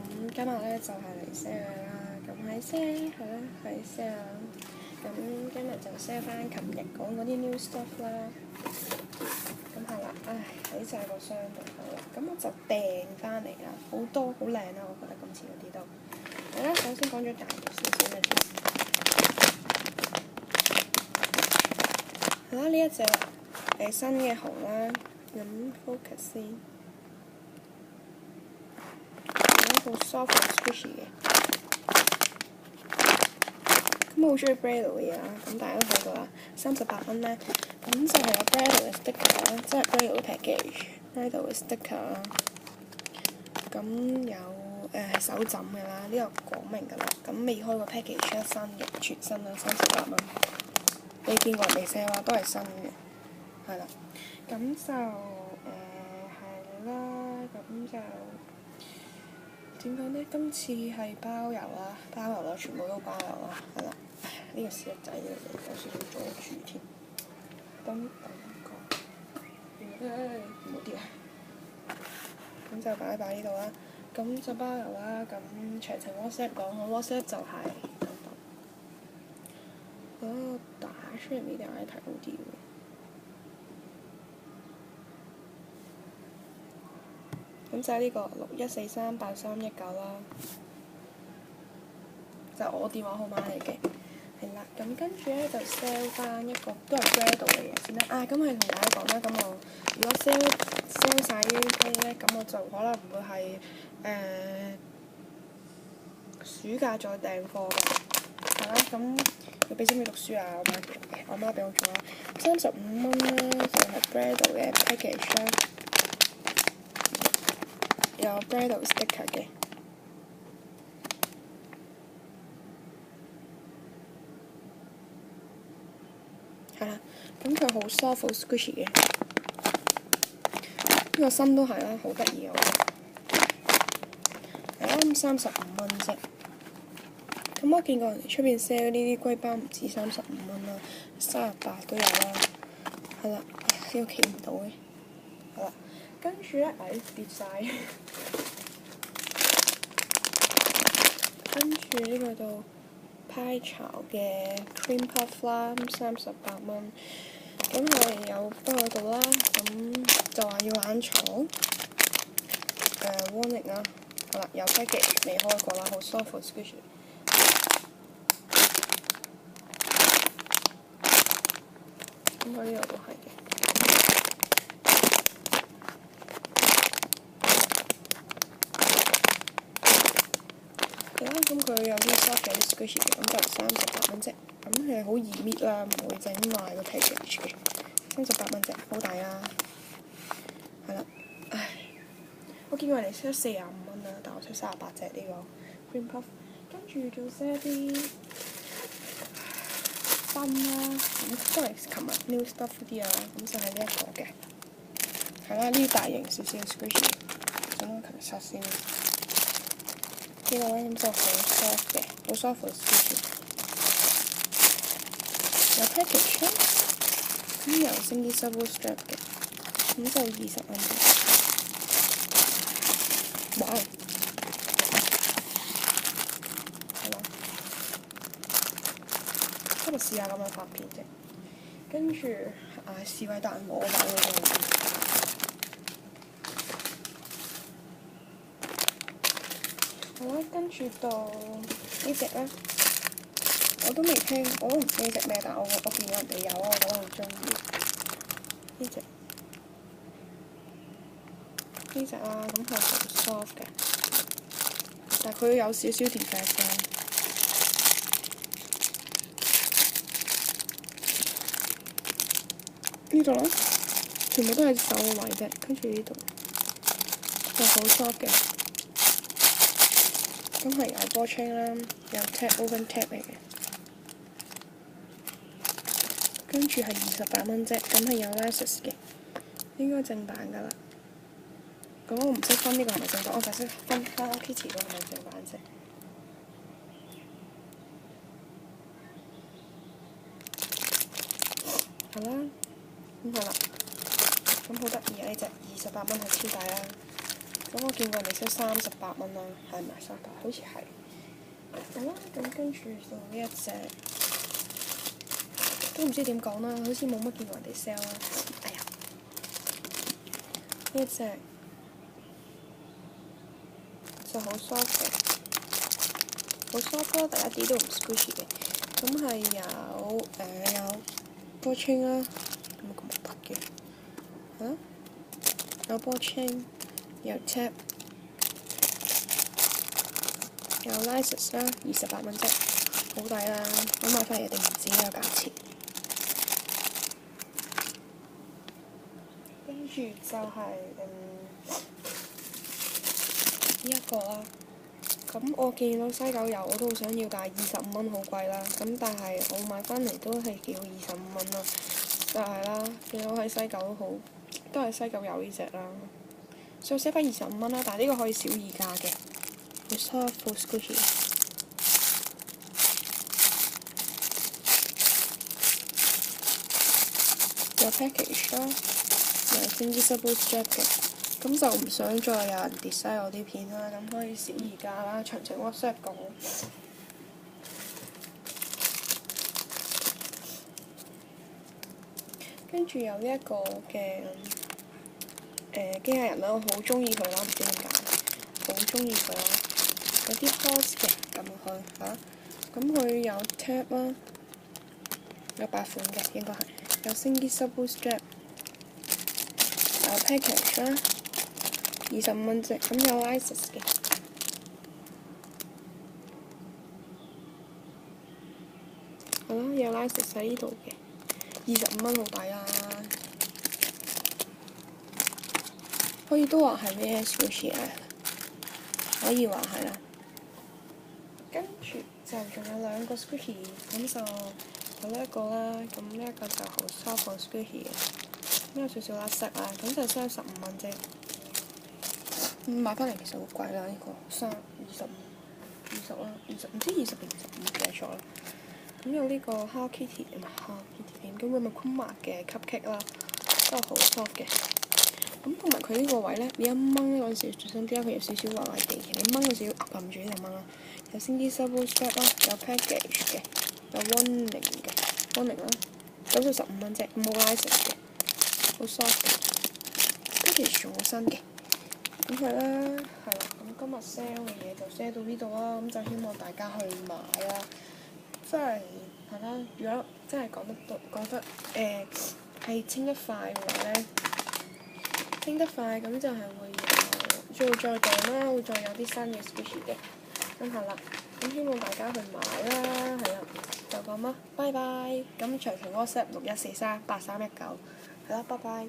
今日咧就係嚟 sale 啦，咁喺 sale 係啦，喺 sale，咁今日就 sale 翻琴日講嗰啲 new stuff 啦，咁係啦，喺晒個箱度係啦，咁我就訂翻嚟啦，好多好靚啦，我覺得今次嗰啲都，係啦，首先講咗大少少嘅先，係啦，呢一隻新嘅紅啦，咁 focus 先。好 soft 好 squishy 嘅，咁我好中意 Brado 嘅嘢啦，咁大家都睇到啦，38蚊咧，咁就係有 Brado 嘅 sticker 啦，即係 Brado 嘅 package，Brado 嘅 sticker 啦，咁有手枕嘅啦，呢個講明㗎啦，咁未開過 package 出新嘅全新啦，38蚊，你見過人哋 sale 啦，都係新嘅，係啦，咁就係啦，咁就。點講呢？今次係包郵啦，全部都包郵啦，係啦。呢個小仔咧有少少阻住添。等個，冇跌啊！咁就擺呢度啦。咁就包郵啦。咁詳情 WhatsApp 講，我 WhatsApp 就係打出嚟俾大家睇好啲喎。咁就係呢個61438319啦，就我電話號碼嚟嘅，係啦。咁跟住咧就 sell 翻一個都係 Brado 嘅嘢先啦。咁係同大家講啦，咁我如果 sell 晒呢啲批咧，咁我就可能唔會係暑假再訂貨嘅，係啦。咁要俾錢俾讀書啊，我媽俾我做啦。35蚊咧就係 Brado 嘅 package 啦。有 Brado sticker 嘅，係啦，咁佢好 soft 好 squishy 嘅，呢個心都係啦，好得意啊！係啦，咁35蚊啫。咁我見過人哋出邊 sell 呢啲龜包唔止35蚊啦，38都有啦。係啦，呢個企唔到嘅，係啦，跟住咧，跌晒。跟住呢個到派巢嘅 cream puff 啦，38蚊，咁係有包喺度啦，咁就話要冷藏，warning 啦，係啦，有 package 未開過啦，好 soft 好 squishy，咁佢呢度都係嘅。咁佢有啲 soft 有啲 squishy 嘅，咁就38蚊啫。咁係好易搣啦，唔會整壞個 package 嘅。38蚊啫，好抵啦。係啦，我見過人哋 sell 45蚊啦，但我 sell 38隻呢個 cream puff。跟住仲 sell 啲分啦，咁都係琴日 new stuff 啲啊，咁就係呢一個嘅。係啦，呢啲大型少少 squishy，整個琴日塞先。呢個咧咁就好 soft 嘅，好 soft 好 squishy，有 package 啦，咁有 single double strap 嘅，咁就20蚊。哇！係咯，今日試下咁樣發片啫，跟住示威達人攞返嗰個。好啦，跟住到呢隻啦，我都未聽，我都唔知呢隻咩，但我見有人哋有啊，我覺得好中意呢隻啦，咁佢好 soft 嘅，但佢有少少 defect 嘅。呢度啦，全部都係手嘅位啫，跟住呢度就好 soft 嘅。咁係有波青啦，有 open tap 嚟嘅，跟住係28蚊啫，咁係有 laces 嘅，應該正版㗎啦。咁我唔識分呢個係咪正版，我就識分 Hello Kitty 個係咪正版啫。係啦，咁係啦，咁好得意啊！呢隻28蚊係超大啦。咁我見過人哋 sell 38蚊啦，係咪38？好似係。好啦，咁跟住就呢一隻，都唔知點講啦，好似冇乜見過人哋 sell 啦。哎呀，呢一隻就好 soft 嘅，好 soft 啦，第一啲都唔 squishy 嘅。咁係有波青啦，有冇咁密嘅？嚇？有波青，有 tap。有 Lysis 啦，28蚊啫，好抵啦！我買翻嚟一定唔止呢個價錢。跟住就係呢一個啦。咁我見到西九有我都好想要，但係25蚊好貴啦。咁但係我買翻嚟都係叫25蚊啦。但係啦，見到喺西九都係西九有呢隻啦。所以 set 翻25蚊啦，但係呢個可以小議價嘅。好 soft，好 squishy。有 package 啦，有 Invisible Strap 嘅，咁就唔想再有人 design 我啲片啦，咁可以小議價啦，詳情 WhatsApp 講。跟住有呢一個嘅機械人啦，我好中意佢啦，唔知點解，好中意佢啦，有啲 horse 嘅撳落去嚇，咁佢有 tab 啦，有8款嘅應該係。有 Invisible Strap， 有 package 啦，25蚊啫，咁有 Lysis 嘅，係咯，有 Lysis 喺呢度嘅，25蚊好抵啦，可以都話係咩 squishy 啊，可以話係啦。跟住就仲有2個 squishy，咁就有呢一個啦，咁呢一個就好 soft 好 squishy 嘅。有少少甩色啊，咁就15蚊啫。買翻嚟其實好貴啦，呢個25啦，唔知20定25，唔記得咗啦。咁有呢個 Hello Kitty 唔係 Hello Kitty 片，咁佢咪 Kuma 嘅 cupcake 啦，都係好 soft 嘅。咁同埋佢呢個位咧，你一掹咧嗰陣時，小心啲啦，佢有少少滑滑地嘅，你掹嗰時要撳住呢度掹啦。有 Invisible Strap 啦，有 package 嘅，有 warning 啦，咁就15蚊啫，冇 Lysis 嘅。好 soft 嘅，跟住仲好新嘅，咁係啦，係啦，咁今日 sell 嘅嘢就 sell 到呢度啦，咁就希望大家去買啦，真係係啦，如果真係講得係清得快嘅話咧，清得快咁就係會有再訂啦，會再有啲新嘅 squishy 嘅，咁係啦，咁希望大家去買啦，係啦，就咁啦，拜拜，咁詳情 WhatsApp 61438319。好啦，拜拜。